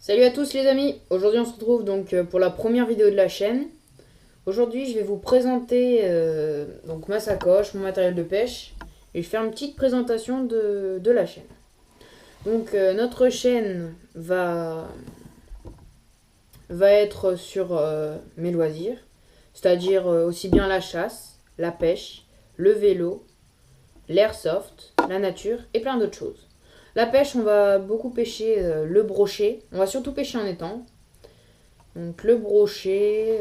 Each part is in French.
Salut à tous les amis, aujourd'hui on se retrouve donc pour la première vidéo de la chaîne. Aujourd'hui je vais vous présenter donc ma sacoche, mon matériel de pêche et je vais faire une petite présentation de la chaîne. Donc notre chaîne va être sur mes loisirs, c'est-à-dire aussi bien la chasse, la pêche, le vélo, l'airsoft, la nature et plein d'autres choses. La pêche, on va beaucoup pêcher le brochet. On va surtout pêcher en étang. Donc le brochet,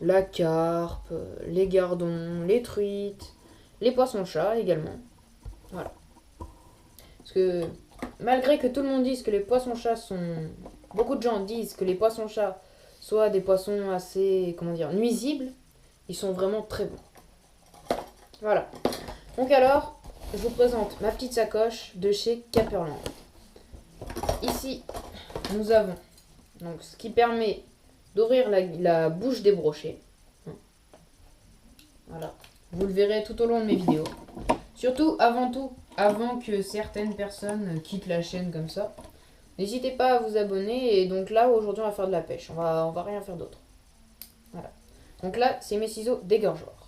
la carpe, les gardons, les truites, les poissons-chats également. Voilà. Parce que malgré que tout le monde dise que les poissons-chats sont... Beaucoup de gens disent que les poissons-chats soient des poissons assez, comment dire, nuisibles, ils sont vraiment très bons. Voilà. Donc alors, je vous présente ma petite sacoche de chez Caperland. Ici, nous avons donc ce qui permet d'ouvrir la bouche des brochets. Voilà. Vous le verrez tout au long de mes vidéos. Surtout, avant que certaines personnes quittent la chaîne comme ça, n'hésitez pas à vous abonner. Et donc là, aujourd'hui, on va faire de la pêche. On va rien faire d'autre. Voilà. Donc là, c'est mes ciseaux dégorgeoirs.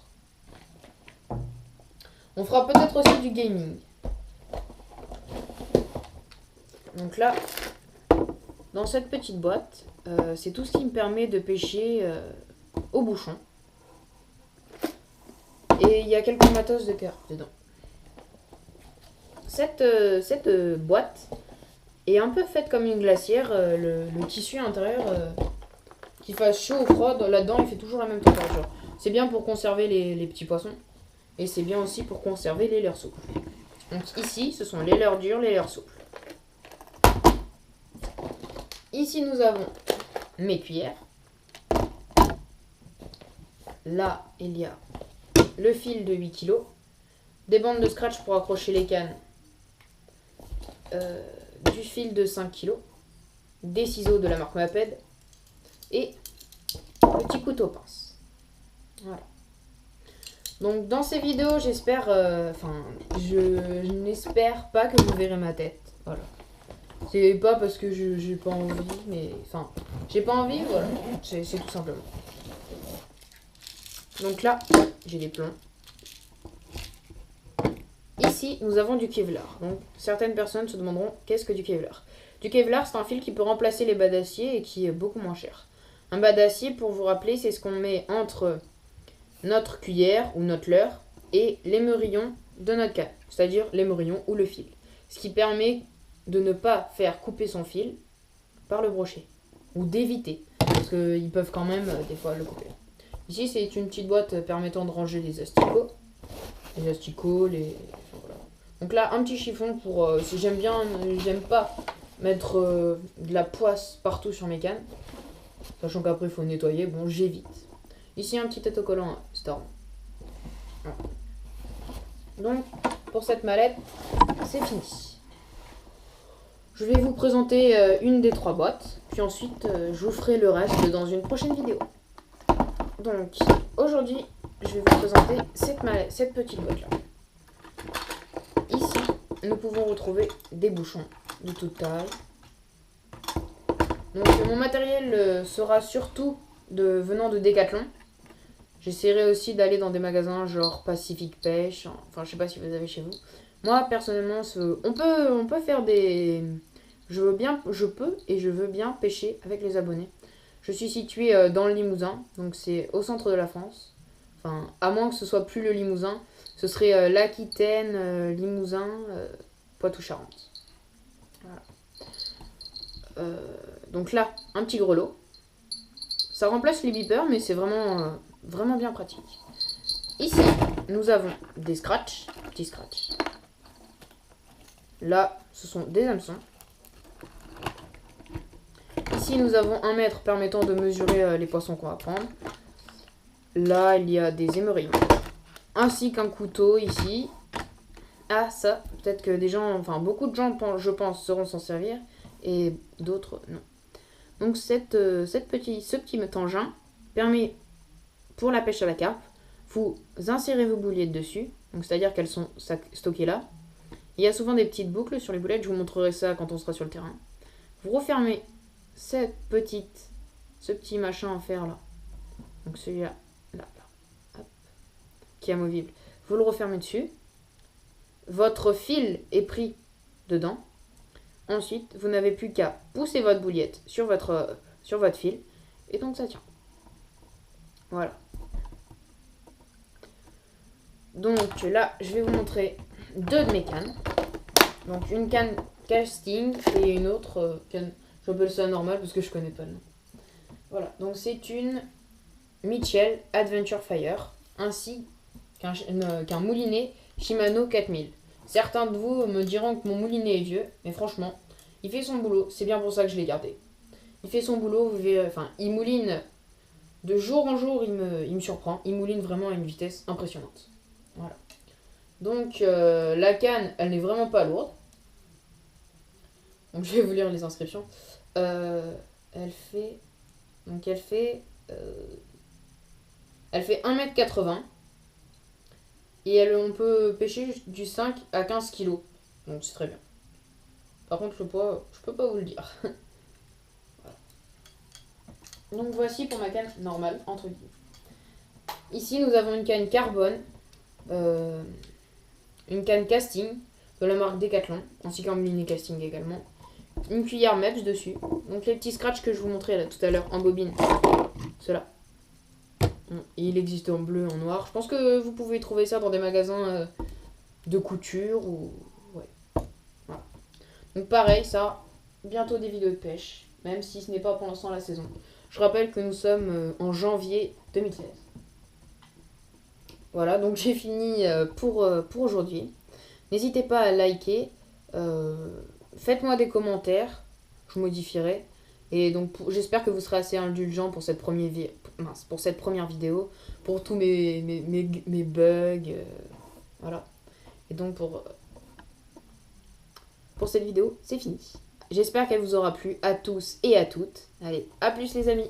On fera peut-être aussi du gaming. Donc là, dans cette petite boîte, c'est tout ce qui me permet de pêcher au bouchon. Et il y a quelques matos de carpe dedans. Cette boîte est un peu faite comme une glacière. Le tissu intérieur, qu'il fasse chaud ou froid, là-dedans il fait toujours la même température. C'est bien pour conserver les petits poissons. Et c'est bien aussi pour conserver les leurres souples. Donc ici, ce sont les leurres dures, les leurres souples. Ici, nous avons mes cuillères. Là, il y a le fil de 8 kg, des bandes de scratch pour accrocher les cannes, du fil de 5 kg, des ciseaux de la marque Maped et petit couteau pince. Voilà. Donc dans ces vidéos, j'espère, je n'espère pas que vous verrez ma tête. Voilà. C'est pas parce que j'ai pas envie, mais enfin, j'ai pas envie, voilà. C'est tout simplement. Donc là, j'ai des plombs. Ici, nous avons du Kevlar. Donc certaines personnes se demanderont qu'est-ce que du Kevlar. Du Kevlar, c'est un fil qui peut remplacer les bas d'acier et qui est beaucoup moins cher. Un bas d'acier, pour vous rappeler, c'est ce qu'on met entre notre cuillère ou notre leurre et l'émerillon de notre canne, c'est-à-dire l'émerillon ou le fil. Ce qui permet de ne pas faire couper son fil par le brochet, ou d'éviter, parce qu'ils peuvent quand même des fois le couper. Ici, c'est une petite boîte permettant de ranger les asticots. Voilà. Donc là, un petit chiffon pour... si j'aime pas mettre de la poisse partout sur mes cannes, sachant qu'après, il faut nettoyer, bon, j'évite. Ici, un petit autocollant Storm. Voilà. Donc, pour cette mallette, c'est fini. Je vais vous présenter une des 3 boîtes, puis ensuite, je vous ferai le reste dans une prochaine vidéo. Donc, aujourd'hui, je vais vous présenter cette petite boîte-là. Ici, nous pouvons retrouver des bouchons de toute taille. Donc, mon matériel sera surtout venant de Decathlon. J'essaierai aussi d'aller dans des magasins genre Pacific Pêche. Enfin, je sais pas si vous avez chez vous. Moi, personnellement, on peut faire des... Je peux et je veux bien pêcher avec les abonnés. Je suis situé dans le Limousin, donc c'est au centre de la France. Enfin, à moins que ce soit plus le Limousin, ce serait l'Aquitaine, Limousin, Poitou-Charentes. Voilà. Donc là, un petit grelot. Ça remplace les beepers, mais c'est vraiment bien pratique. Ici, nous avons des scratchs, petits scratchs. Là, ce sont des hameçons. Ici, nous avons un mètre permettant de mesurer les poissons qu'on va prendre. Là, il y a des émerillons. Ainsi qu'un couteau ici. Ah, ça, peut-être que des gens, enfin beaucoup de gens, je pense, sauront s'en servir. Et d'autres, non. Donc, ce petit engin permet, pour la pêche à la carpe, vous insérez vos boulettes dessus. Donc, c'est-à-dire qu'elles sont stockées là. Il y a souvent des petites boucles sur les boulettes. Je vous montrerai ça quand on sera sur le terrain. Vous refermez ce petit machin en fer là. Donc celui-là, là, hop, qui est amovible. Vous le refermez dessus. Votre fil est pris dedans. Ensuite, vous n'avez plus qu'à pousser votre bouliette sur votre fil. Et donc ça tient. Voilà. Donc là, je vais vous montrer deux de mes cannes. Donc une canne casting et une autre canne, j'appelle ça normal parce que je connais pas le nom. Voilà, donc c'est une Mitchell Adventure Fire ainsi qu'un moulinet Shimano 4000. Certains de vous me diront que mon moulinet est vieux, mais franchement, il fait son boulot, c'est bien pour ça que je l'ai gardé. Il fait son boulot, il mouline de jour en jour, il me surprend, il mouline vraiment à une vitesse impressionnante. Voilà. Donc la canne, elle n'est vraiment pas lourde. Donc je vais vous lire les inscriptions. Elle fait 1,80 m. Et on peut pêcher du 5 à 15 kg. Donc c'est très bien. Par contre le poids, je peux pas vous le dire. Voilà. Donc voici pour ma canne normale, entre guillemets. Ici nous avons une canne carbone. Une canne casting de la marque Decathlon, ainsi qu'un mini casting également. Une cuillère Meps dessus. Donc les petits scratchs que je vous montrais là, tout à l'heure en bobine. Ceux-là. Il existe en bleu, en noir. Je pense que vous pouvez trouver ça dans des magasins de couture ou... Ouais. Voilà. Donc pareil, ça, bientôt des vidéos de pêche, même si ce n'est pas pour l'instant la saison. Je rappelle que nous sommes en janvier 2016. Voilà, donc j'ai fini pour aujourd'hui. N'hésitez pas à liker. Faites-moi des commentaires. Je modifierai. Et donc j'espère que vous serez assez indulgents pour cette première vidéo. Pour tous mes bugs. Voilà. Et donc pour cette vidéo, c'est fini. J'espère qu'elle vous aura plu à tous et à toutes. Allez, à plus les amis.